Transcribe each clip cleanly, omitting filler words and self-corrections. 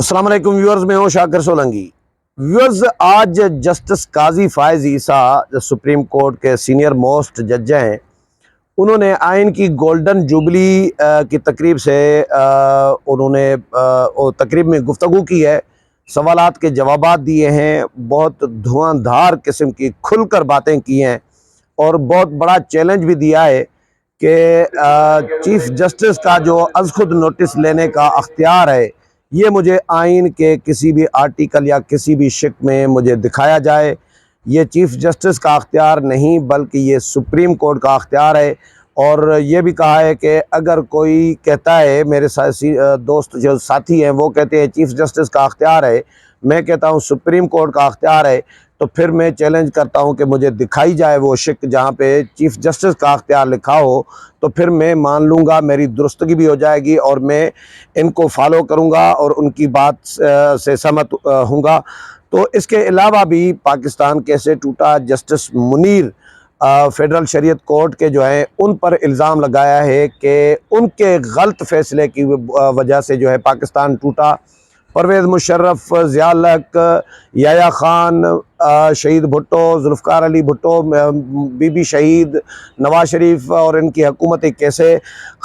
السلام علیکم ویورز، میں ہوں شاکر سولنگی۔ ویورز، آج جسٹس قاضی فائز عیسیٰ جو سپریم کورٹ کے سینئر موسٹ جج ہیں، انہوں نے آئین کی گولڈن جوبلی کی تقریب سے انہوں نے تقریب میں گفتگو کی ہے، سوالات کے جوابات دیے ہیں، بہت دھواں دھار قسم کی کھل کر باتیں کی ہیں اور بہت بڑا چیلنج بھی دیا ہے کہ چیف جسٹس کا جو از خود نوٹس لینے کا اختیار ہے، یہ مجھے آئین کے کسی بھی آرٹیکل یا کسی بھی شق میں مجھے دکھایا جائے۔ یہ چیف جسٹس کا اختیار نہیں بلکہ یہ سپریم کورٹ کا اختیار ہے۔ اور یہ بھی کہا ہے کہ اگر کوئی کہتا ہے، میرے دوست جو ساتھی ہیں وہ کہتے ہیں چیف جسٹس کا اختیار ہے، میں کہتا ہوں سپریم کورٹ کا اختیار ہے، تو پھر میں چیلنج کرتا ہوں کہ مجھے دکھائی جائے وہ شق جہاں پہ چیف جسٹس کا اختیار لکھا ہو، تو پھر میں مان لوں گا، میری درستگی بھی ہو جائے گی اور میں ان کو فالو کروں گا اور ان کی بات سے سہمت ہوں گا۔ تو اس کے علاوہ بھی پاکستان کیسے ٹوٹا، جسٹس منیر فیڈرل شریعت کورٹ کے جو ہیں ان پر الزام لگایا ہے کہ ان کے غلط فیصلے کی وجہ سے جو ہے پاکستان ٹوٹا۔ پرویز مشرف، ضیاء الحق، یحییٰ خان، شہید بھٹو، ذوالفقار علی بھٹو، بی بی شہید، نواز شریف اور ان کی حکومتیں کیسے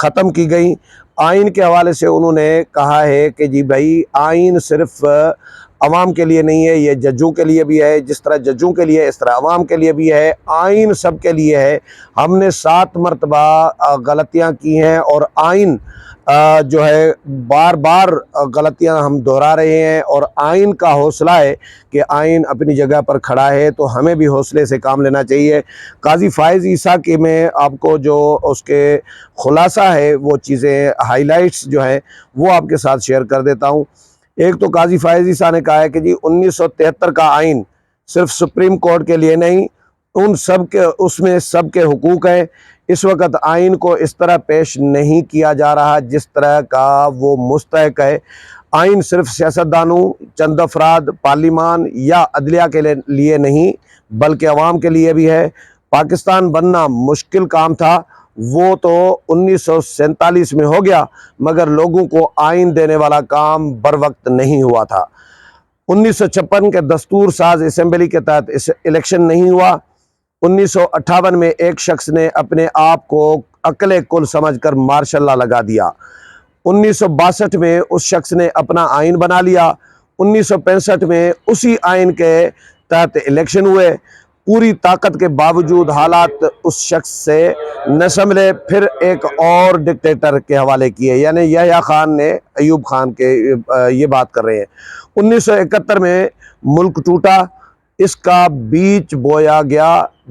ختم کی گئیں۔ آئین کے حوالے سے انہوں نے کہا ہے کہ جی بھائی، آئین صرف عوام کے لیے نہیں ہے، یہ ججوں کے لیے بھی ہے، جس طرح ججوں کے لیے اس طرح عوام کے لیے بھی ہے، آئین سب کے لیے ہے۔ ہم نے 7 مرتبہ غلطیاں کی ہیں اور آئین جو ہے بار بار غلطیاں ہم دہرا رہے ہیں، اور آئین کا حوصلہ ہے کہ آئین اپنی جگہ پر کھڑا ہے، تو ہمیں بھی حوصلے سے کام لینا چاہیے۔ قاضی فائز عیسیٰ کی میں آپ کو جو اس کے خلاصہ ہے وہ چیزیں ہائی لائٹس جو ہیں وہ آپ کے ساتھ شیئر کر دیتا ہوں۔ ایک تو قاضی فائز عیسیٰ نے کہا ہے کہ جی 1973 کا آئین صرف سپریم کورٹ کے لیے نہیں، اس میں سب کے حقوق ہیں۔ اس وقت آئین کو اس طرح پیش نہیں کیا جا رہا جس طرح کا وہ مستحق ہے۔ آئین صرف سیاستدانوں، چند افراد، پارلیمان یا عدلیہ کے لیے نہیں بلکہ عوام کے لیے بھی ہے۔ پاکستان بننا مشکل کام تھا، وہ تو 1947 میں ہو گیا، مگر لوگوں کو آئین دینے والا کام بر وقت نہیں ہوا تھا۔ 1956 کے دستور ساز اسمبلی کے تحت الیکشن نہیں ہوا۔ 1958 میں ایک شخص نے اپنے آپ کو عقل کل سمجھ کر ماشاء اللہ لگا دیا۔ 1962 میں اس شخص نے اپنا آئین بنا لیا۔ 1965 میں اسی آئین کے تحت الیکشن ہوئے۔ پوری طاقت کے باوجود حالات اس شخص سے نہ سنبھلے، پھر ایک اور ڈکٹیٹر کے حوالے کیے، یعنی یحییٰ خان نے ایوب خان کے یہ بات کر رہے ہیں۔ 1971 میں ملک ٹوٹا، اس کا بیج بویا گیا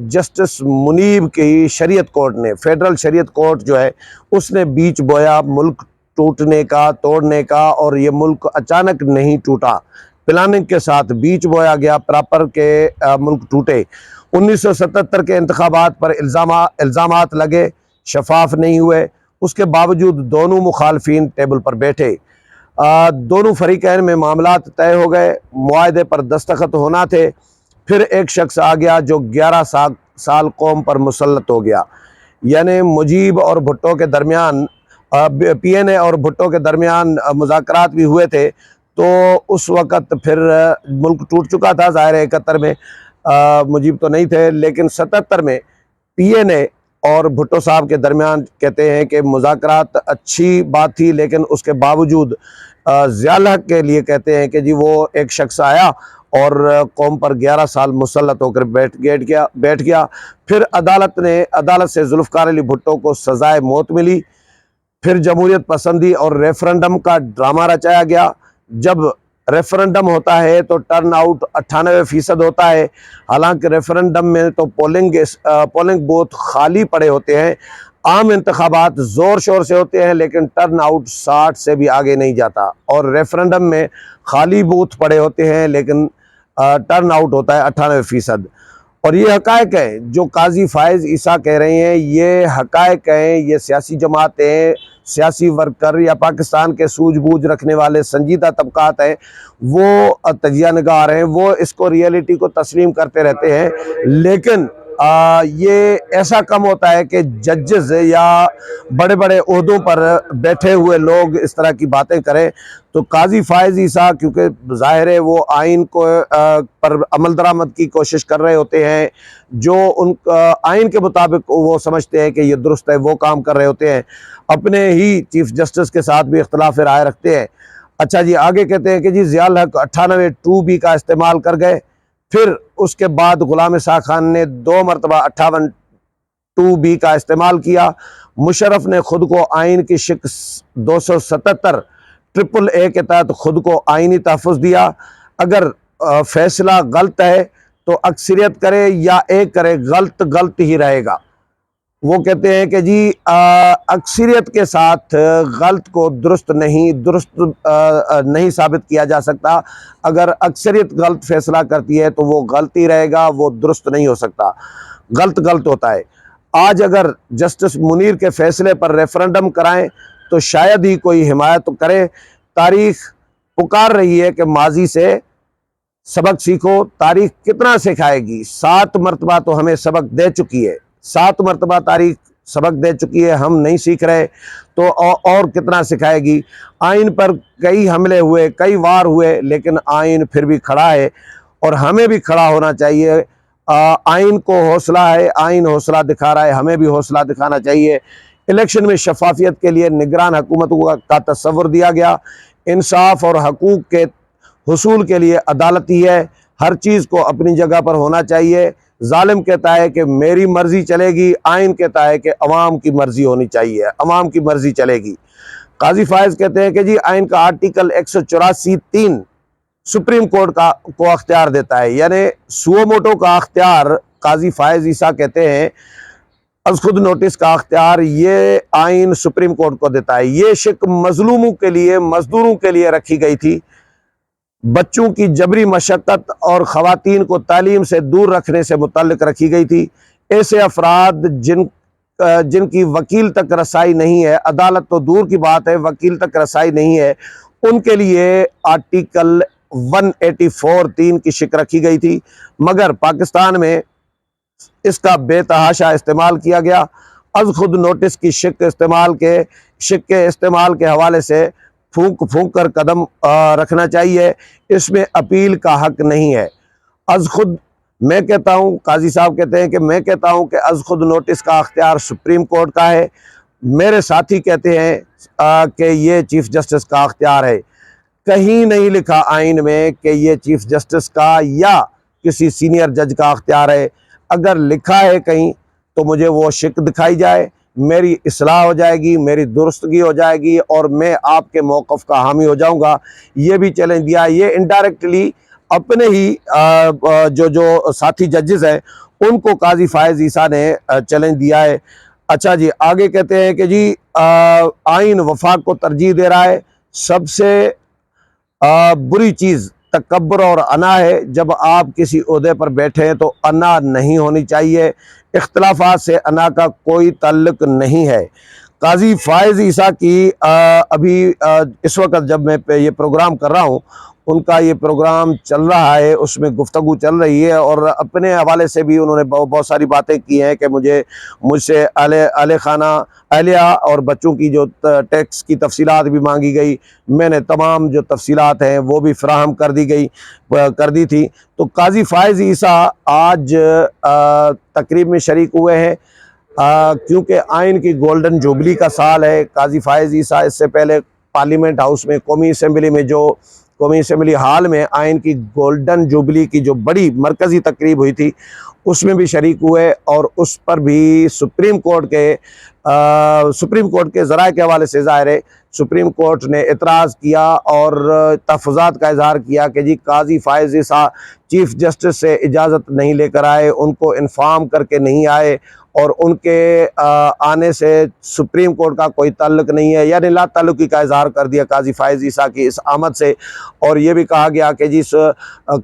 جسٹس منیر کی شریعت کورٹ نے، فیڈرل شریعت کورٹ جو ہے اس نے بیج بویا ملک ٹوٹنے کا، توڑنے کا، اور یہ ملک اچانک نہیں ٹوٹا، پلاننگ کے ساتھ بیج بویا گیا پراپر کے ملک ٹوٹے۔ 1977 کے انتخابات پر الزامات لگے، شفاف نہیں ہوئے، اس کے باوجود دونوں مخالفین ٹیبل پر بیٹھے، دونوں فریقین میں معاملات طے ہو گئے، معاہدے پر دستخط ہونا تھے، پھر ایک شخص آ گیا جو 11 سال قوم پر مسلط ہو گیا، یعنی مجیب اور بھٹو کے درمیان پی این اے اور بھٹو کے درمیان مذاکرات بھی ہوئے تھے، تو اس وقت پھر ملک ٹوٹ چکا تھا، ظاہر ہے 71 میں مجیب تو نہیں تھے، لیکن 77 میں پی این اے اور بھٹو صاحب کے درمیان کہتے ہیں کہ مذاکرات اچھی بات تھی، لیکن اس کے باوجود ضیاء الحق کے لیے کہتے ہیں کہ جی وہ ایک شخص آیا اور قوم پر 11 سال مسلط ہو کر بیٹھ گیا۔ پھر عدالت سے ذوالفقار علی بھٹو کو سزائے موت ملی۔ پھر جمہوریت پسندی اور ریفرنڈم کا ڈرامہ رچایا گیا۔ جب ریفرنڈم ہوتا ہے تو ٹرن آؤٹ 98% ہوتا ہے، حالانکہ ریفرنڈم میں تو پولنگ بوتھ خالی پڑے ہوتے ہیں۔ عام انتخابات زور شور سے ہوتے ہیں لیکن ٹرن آؤٹ 60 سے بھی آگے نہیں جاتا، اور ریفرنڈم میں خالی بوتھ پڑے ہوتے ہیں لیکن ٹرن آؤٹ ہوتا ہے 98%۔ اور یہ حقائق ہے جو قاضی فائز عیسیٰ کہہ رہے ہیں، یہ حقائق ہیں، یہ سیاسی جماعتیں، سیاسی ورکر یا پاکستان کے سوجھ بوجھ رکھنے والے سنجیدہ طبقات ہیں، وہ تجزیہ نگار ہیں، وہ اس کو ریئلٹی کو تسلیم کرتے رہتے ہیں، لیکن یہ ایسا کم ہوتا ہے کہ ججز یا بڑے بڑے عہدوں پر بیٹھے ہوئے لوگ اس طرح کی باتیں کریں. تو قاضی فائز عیسیٰ کیونکہ ظاہر ہے وہ آئین کو پر عمل درآمد کی کوشش کر رہے ہوتے ہیں، جو ان آئین کے مطابق وہ سمجھتے ہیں کہ یہ درست ہے وہ کام کر رہے ہوتے ہیں، اپنے ہی چیف جسٹس کے ساتھ بھی اختلاف رائے رکھتے ہیں. اچھا جی، آگے کہتے ہیں کہ جی ضیاء الحق 98(2)B کا استعمال کر گئے، پھر اس کے بعد غلام اسحاق خان نے 2 مرتبہ 58(2)B کا استعمال کیا. مشرف نے خود کو آئین کی شق 277(A) کے تحت خود کو آئینی تحفظ دیا. اگر فیصلہ غلط ہے تو اکثریت کرے یا ایک کرے، غلط ہی رہے گا. وہ کہتے ہیں کہ جی اکثریت کے ساتھ غلط کو درست نہیں ثابت کیا جا سکتا. اگر اکثریت غلط فیصلہ کرتی ہے تو وہ غلط ہی رہے گا، وہ درست نہیں ہو سکتا، غلط ہوتا ہے. آج اگر جسٹس منیر کے فیصلے پر ریفرنڈم کرائیں تو شاید ہی کوئی حمایت کرے. تاریخ پکار رہی ہے کہ ماضی سے سبق سیکھو. تاریخ کتنا سکھائے گی؟ 7 مرتبہ تو ہمیں سبق دے چکی ہے، 7 مرتبہ تاریخ سبق دے چکی ہے، ہم نہیں سیکھ رہے تو اور کتنا سکھائے گی؟ آئین پر کئی حملے ہوئے، کئی وار ہوئے، لیکن آئین پھر بھی کھڑا ہے اور ہمیں بھی کھڑا ہونا چاہیے. آئین کو حوصلہ ہے، آئین حوصلہ دکھا رہا ہے، ہمیں بھی حوصلہ دکھانا چاہیے. الیکشن میں شفافیت کے لیے نگران حکومت کا تصور دیا گیا. انصاف اور حقوق کے حصول کے لیے عدالت ہی ہے. ہر چیز کو اپنی جگہ پر ہونا چاہیے. ظالم کہتا ہے کہ میری مرضی چلے گی، آئین کہتا ہے کہ عوام کی مرضی ہونی چاہیے، عوام کی مرضی چلے گی. قاضی فائز کہتے ہیں کہ جی آئین کا آرٹیکل 184(3) سپریم کورٹ کو اختیار دیتا ہے، یعنی سو موٹو کا اختیار قاضی فائز عیسیٰ کہتے ہیں از خود نوٹس کا اختیار یہ آئین سپریم کورٹ کو دیتا ہے. یہ شق مظلوموں کے لیے، مزدوروں کے لیے رکھی گئی تھی. بچوں کی جبری مشقت اور خواتین کو تعلیم سے دور رکھنے سے متعلق رکھی گئی تھی. ایسے افراد جن کی وکیل تک رسائی نہیں ہے، عدالت تو دور کی بات ہے، وکیل تک رسائی نہیں ہے، ان کے لیے آرٹیکل 184(3) کی شق رکھی گئی تھی. مگر پاکستان میں اس کا بے تحاشا استعمال کیا گیا. از خود نوٹس کی شق کے استعمال کے حوالے سے پھونک کر قدم رکھنا چاہیے. اس میں اپیل کا حق نہیں ہے. از خود میں کہتا ہوں، قاضی صاحب کہتے ہیں کہ میں کہتا ہوں کہ از خود نوٹس کا اختیار سپریم کورٹ کا ہے. میرے ساتھی کہتے ہیں کہ یہ چیف جسٹس کا اختیار ہے. کہیں نہیں لکھا آئین میں کہ یہ چیف جسٹس کا یا کسی سینئر جج کا اختیار ہے. اگر لکھا ہے کہیں تو مجھے وہ شق دکھائی جائے، میری اصلاح ہو جائے گی، میری درستگی ہو جائے گی اور میں آپ کے موقف کا حامی ہو جاؤں گا. یہ بھی چیلنج دیا. یہ انڈائریکٹلی اپنے ہی جو ساتھی ججز ہیں ان کو قاضی فائز عیسیٰ نے چیلنج دیا ہے. اچھا جی، آگے کہتے ہیں کہ جی آئین وفاق کو ترجیح دے رہا ہے. سب سے بری چیز تکبر اور انا ہے. جب آپ کسی عہدے پر بیٹھے ہیں تو انا نہیں ہونی چاہیے. اختلافات سے انا کا کوئی تعلق نہیں ہے. قاضی فائز عیسیٰ کی ابھی اس وقت جب میں یہ پروگرام کر رہا ہوں، ان کا یہ پروگرام چل رہا ہے، اس میں گفتگو چل رہی ہے اور اپنے حوالے سے بھی انہوں نے بہت ساری باتیں کی ہیں کہ مجھ سے اہلیہ اور بچوں کی جو ٹیکس کی تفصیلات بھی مانگی گئی. میں نے تمام جو تفصیلات ہیں وہ بھی فراہم کر دی تھی. تو قاضی فائز عیسیٰ آج تقریب میں شریک ہوئے ہیں کیونکہ آئین کی گولڈن جوبلی کا سال ہے. قاضی فائز عیسیٰ اس سے پہلے پارلیمنٹ ہاؤس میں قومی اسمبلی ہال میں آئین کی گولڈن جوبلی کی جو بڑی مرکزی تقریب ہوئی تھی اس میں بھی شریک ہوئے اور اس پر بھی سپریم کورٹ کے ذرائع کے حوالے سے ظاہر ہے سپریم کورٹ نے اعتراض کیا اور تحفظات کا اظہار کیا کہ جی قاضی فائز عیسیٰ چیف جسٹس سے اجازت نہیں لے کر آئے، ان کو انفارم کر کے نہیں آئے اور ان کے آنے سے سپریم کورٹ کا کوئی تعلق نہیں ہے، یعنی لا تعلقی کا اظہار کر دیا قاضی فائز عیسیٰ کی اس آمد سے. اور یہ بھی کہا گیا کہ جی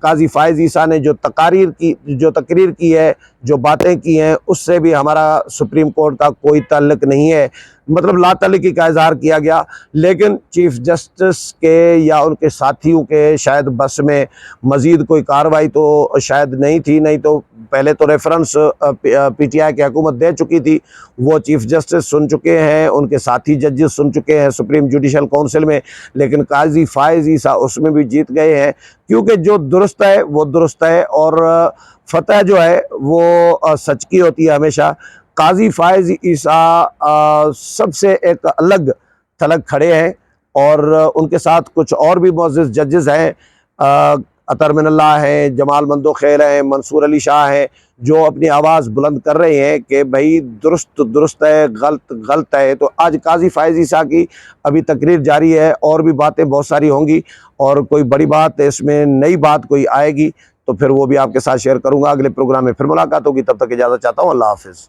قاضی فائز عیسیٰ نے جو تقریر کی ہے، جو باتیں کی ہیں، اس سے بھی ہمارا سپریم کورٹ کا کوئی تعلق نہیں ہے، مطلب لا تعلقی کا اظہار کیا گیا. لیکن چیف جسٹس کے یا ان کے ساتھیوں کے شاید بس میں مزید کوئی کارروائی تو شاید نہیں تھی، نہیں تو پہلے تو ریفرنس پی ٹی آئی کی حکومت دے چکی تھی، وہ چیف جسٹس سن چکے ہیں، ان کے ساتھی ججز سن چکے ہیں سپریم جوڈیشل کونسل میں، لیکن قاضی فائز عیسیٰ اس میں بھی جیت گئے ہیں، کیونکہ جو درست ہے وہ درست ہے، اور فتح جو ہے وہ سچ کی ہوتی ہے ہمیشہ۔ قاضی فائز عیسیٰ سب سے ایک الگ تھلگ کھڑے ہیں، اور ان کے ساتھ کچھ اور بھی معزز ججز ہیں، عطر من اللہ ہیں، جمال مندوخیل ہیں، منصور علی شاہ ہیں، جو اپنی آواز بلند کر رہے ہیں کہ بھائی درست درست ہے، غلط غلط ہے۔ تو آج قاضی فائز عیسیٰ کی ابھی تقریر جاری ہے، اور بھی باتیں بہت ساری ہوں گی، اور کوئی بڑی بات اس میں نئی بات کوئی آئے گی تو پھر وہ بھی آپ کے ساتھ شیئر کروں گا۔ اگلے پروگرام میں پھر ملاقات ہوگی، تب تک اجازت چاہتا ہوں، اللہ حافظ۔